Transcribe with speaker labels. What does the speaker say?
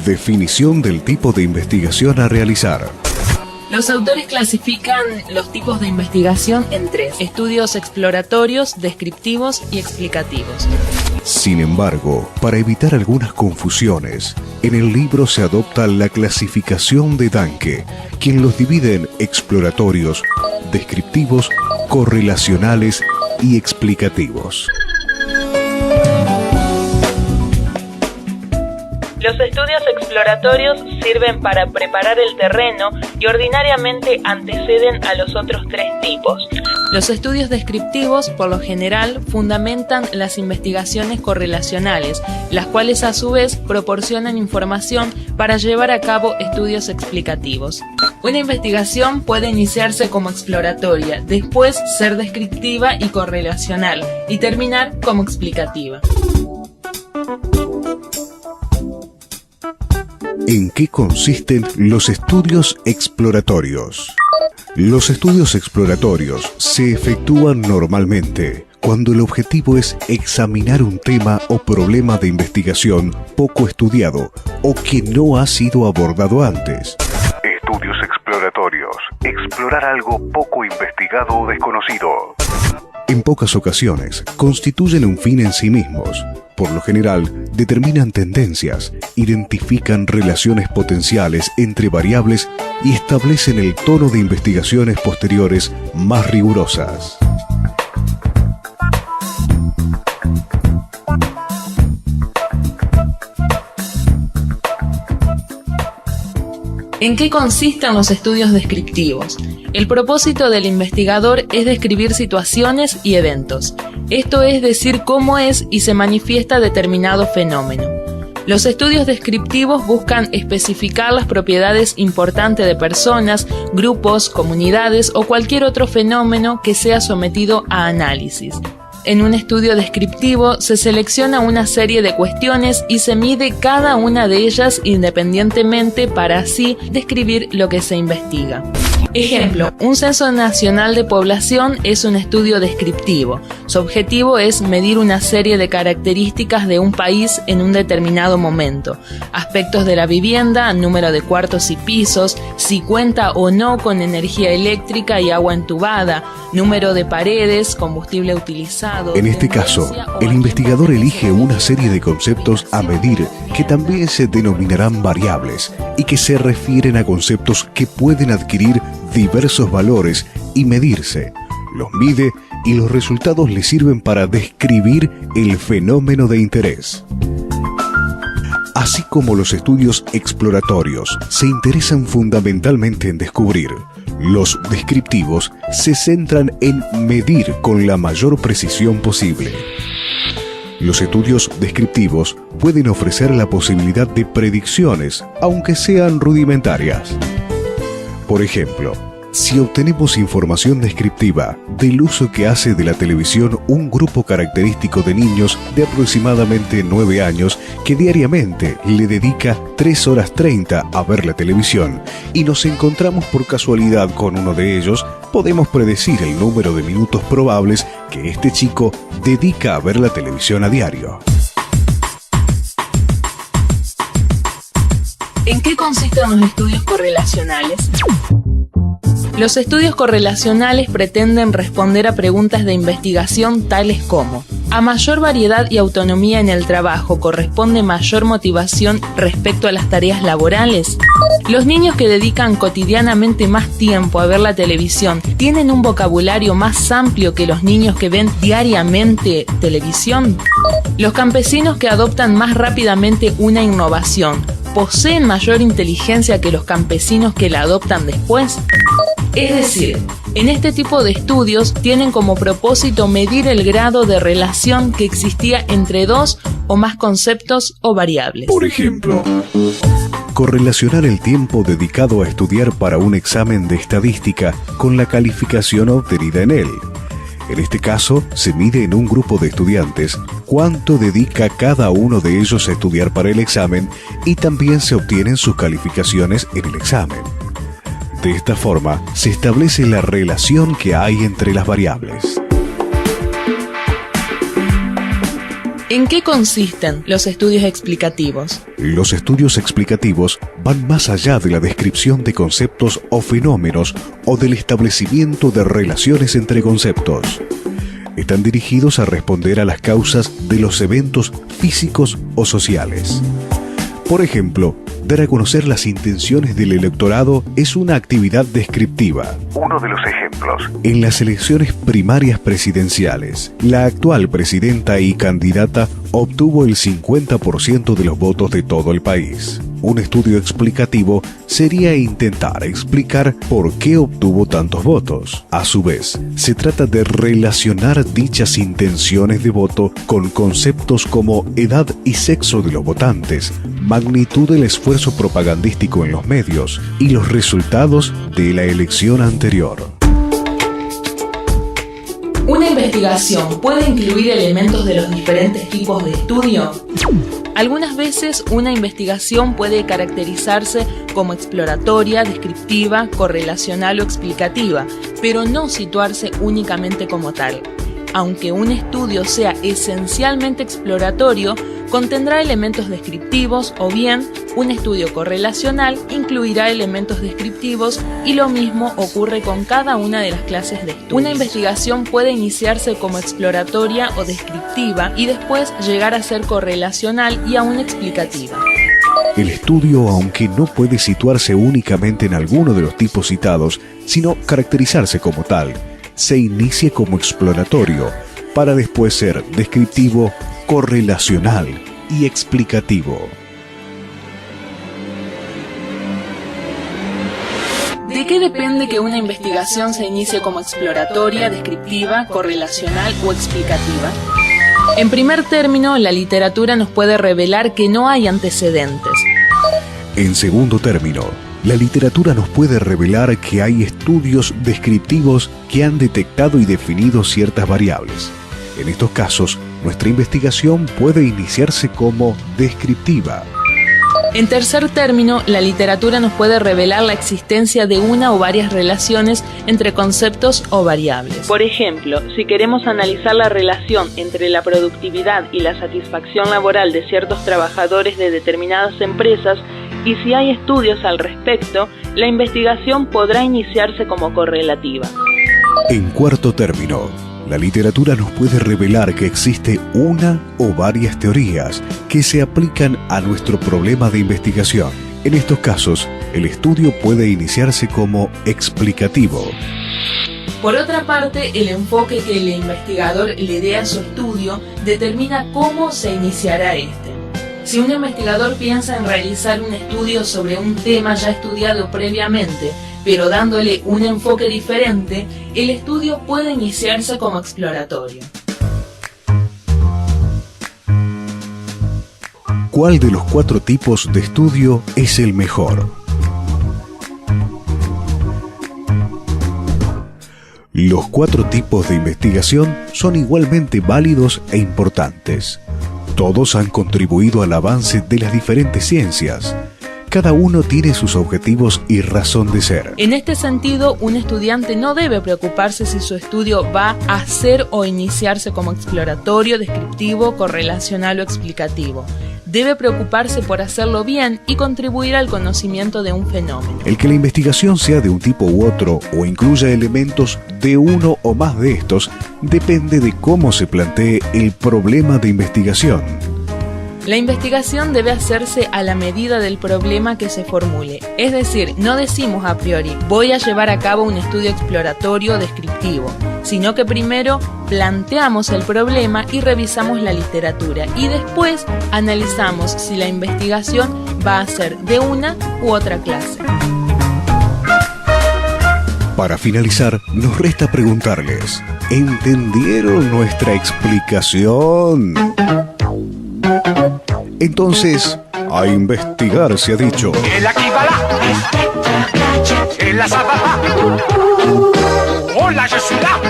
Speaker 1: Definición del tipo de investigación a realizar.
Speaker 2: Los autores clasifican los tipos de investigación en 3: estudios exploratorios, descriptivos y explicativos.
Speaker 1: Sin embargo, para evitar algunas confusiones, en el libro se adopta la clasificación de Danke, quien los divide en exploratorios, descriptivos, correlacionales y explicativos.
Speaker 2: Los estudios exploratorios sirven para preparar el terreno y ordinariamente anteceden a los otros 3 tipos. Los estudios descriptivos, por lo general, fundamentan las investigaciones correlacionales, las cuales a su vez proporcionan información para llevar a cabo estudios explicativos. Una investigación puede iniciarse como exploratoria, después ser descriptiva y correlacional, y terminar como explicativa.
Speaker 1: ¿En qué consisten los estudios exploratorios? Los estudios exploratorios se efectúan normalmente cuando el objetivo es examinar un tema o problema de investigación poco estudiado o que no ha sido abordado antes. Estudios exploratorios. Explorar algo poco investigado o desconocido. En pocas ocasiones constituyen un fin en sí mismos. Por lo general, determinan tendencias, identifican relaciones potenciales entre variables y establecen el tono de investigaciones posteriores más rigurosas.
Speaker 2: ¿En qué consisten los estudios descriptivos? El propósito del investigador es describir situaciones y eventos. Esto es decir cómo es y se manifiesta determinado fenómeno. Los estudios descriptivos buscan especificar las propiedades importantes de personas, grupos, comunidades o cualquier otro fenómeno que sea sometido a análisis. En un estudio descriptivo se selecciona una serie de cuestiones y se mide cada una de ellas independientemente para así describir lo que se investiga. Ejemplo, un censo nacional de población es un estudio descriptivo. Su objetivo es medir una serie de características de un país en un determinado momento. Aspectos de la vivienda, número de cuartos y pisos, si cuenta o no con energía eléctrica y agua entubada, número de paredes, combustible utilizado.
Speaker 1: En este caso, el investigador elige una serie de conceptos a medir que también se denominarán variables y que se refieren a conceptos que pueden adquirir diversos valores y medirse. Los mide y los resultados le sirven para describir el fenómeno de interés. Así como los estudios exploratorios se interesan fundamentalmente en descubrir, los descriptivos se centran en medir con la mayor precisión posible. Los estudios descriptivos pueden ofrecer la posibilidad de predicciones, aunque sean rudimentarias. Por ejemplo, si obtenemos información descriptiva del uso que hace de la televisión un grupo característico de niños de aproximadamente 9 años que diariamente le dedica 3 horas 30 a ver la televisión y nos encontramos por casualidad con uno de ellos, podemos predecir el número de minutos probables que este chico dedica a ver la televisión a diario.
Speaker 2: ¿En qué consisten los estudios correlacionales? Los estudios correlacionales pretenden responder a preguntas de investigación tales como: ¿a mayor variedad y autonomía en el trabajo corresponde mayor motivación respecto a las tareas laborales? ¿Los niños que dedican cotidianamente más tiempo a ver la televisión tienen un vocabulario más amplio que los niños que ven diariamente televisión? ¿Los campesinos que adoptan más rápidamente una innovación poseen mayor inteligencia que los campesinos que la adoptan después? Es decir, en este tipo de estudios tienen como propósito medir el grado de relación que existía entre dos o más conceptos o variables.
Speaker 1: Por ejemplo, correlacionar el tiempo dedicado a estudiar para un examen de estadística con la calificación obtenida en él. En este caso, se mide en un grupo de estudiantes cuánto dedica cada uno de ellos a estudiar para el examen y también se obtienen sus calificaciones en el examen. De esta forma, se establece la relación que hay entre las variables.
Speaker 2: ¿En qué consisten los estudios explicativos?
Speaker 1: Los estudios explicativos van más allá de la descripción de conceptos o fenómenos o del establecimiento de relaciones entre conceptos. Están dirigidos a responder a las causas de los eventos físicos o sociales. Por ejemplo, dar a conocer las intenciones del electorado es una actividad descriptiva. Uno de los ejemplos. En las elecciones primarias presidenciales, la actual presidenta y candidata obtuvo el 50% de los votos de todo el país. Un estudio explicativo sería intentar explicar por qué obtuvo tantos votos. A su vez, se trata de relacionar dichas intenciones de voto con conceptos como edad y sexo de los votantes, magnitud del esfuerzo propagandístico en los medios y los resultados de la elección anterior.
Speaker 2: ¿Una investigación puede incluir elementos de los diferentes tipos de estudio? Algunas veces una investigación puede caracterizarse como exploratoria, descriptiva, correlacional o explicativa, pero no situarse únicamente como tal. Aunque un estudio sea esencialmente exploratorio, contendrá elementos descriptivos o bien un estudio correlacional incluirá elementos descriptivos y lo mismo ocurre con cada una de las clases de estudios. Una investigación puede iniciarse como exploratoria o descriptiva y después llegar a ser correlacional y aún explicativa.
Speaker 1: El estudio, aunque no puede situarse únicamente en alguno de los tipos citados, sino caracterizarse como tal, se inicia como exploratorio para después ser descriptivo, correlacional y explicativo.
Speaker 2: ¿De qué depende que una investigación se inicie como exploratoria, descriptiva, correlacional o explicativa? En primer término, la literatura nos puede revelar que no hay antecedentes.
Speaker 1: En segundo término, la literatura nos puede revelar que hay estudios descriptivos que han detectado y definido ciertas variables. En estos casos, nuestra investigación puede iniciarse como descriptiva.
Speaker 2: En tercer término, la literatura nos puede revelar la existencia de una o varias relaciones entre conceptos o variables. Por ejemplo, si queremos analizar la relación entre la productividad y la satisfacción laboral de ciertos trabajadores de determinadas empresas, y si hay estudios al respecto, la investigación podrá iniciarse como correlativa.
Speaker 1: En cuarto término, la literatura nos puede revelar que existe una o varias teorías que se aplican a nuestro problema de investigación. En estos casos, el estudio puede iniciarse como explicativo.
Speaker 2: Por otra parte, el enfoque que el investigador le dé a su estudio determina cómo se iniciará este. Si un investigador piensa en realizar un estudio sobre un tema ya estudiado previamente, pero dándole un enfoque diferente, el estudio puede iniciarse como exploratorio.
Speaker 1: ¿Cuál de los 4 tipos de estudio es el mejor? Los 4 tipos de investigación son igualmente válidos e importantes. Todos han contribuido al avance de las diferentes ciencias. Cada uno tiene sus objetivos y razón de ser.
Speaker 2: En este sentido, un estudiante no debe preocuparse si su estudio va a ser o iniciarse como exploratorio, descriptivo, correlacional o explicativo. Debe preocuparse por hacerlo bien y contribuir al conocimiento de un fenómeno.
Speaker 1: El que la investigación sea de un tipo u otro o incluya elementos de uno o más de estos depende de cómo se plantee el problema de investigación.
Speaker 2: La investigación debe hacerse a la medida del problema que se formule. Es decir, no decimos a priori, voy a llevar a cabo un estudio exploratorio descriptivo, sino que primero planteamos el problema y revisamos la literatura y después analizamos si la investigación va a ser de una u otra clase.
Speaker 1: Para finalizar, nos resta preguntarles, ¿entendieron nuestra explicación? Entonces, a investigar se ha dicho.
Speaker 3: El Akibala, el Azababa, o la Yeshua.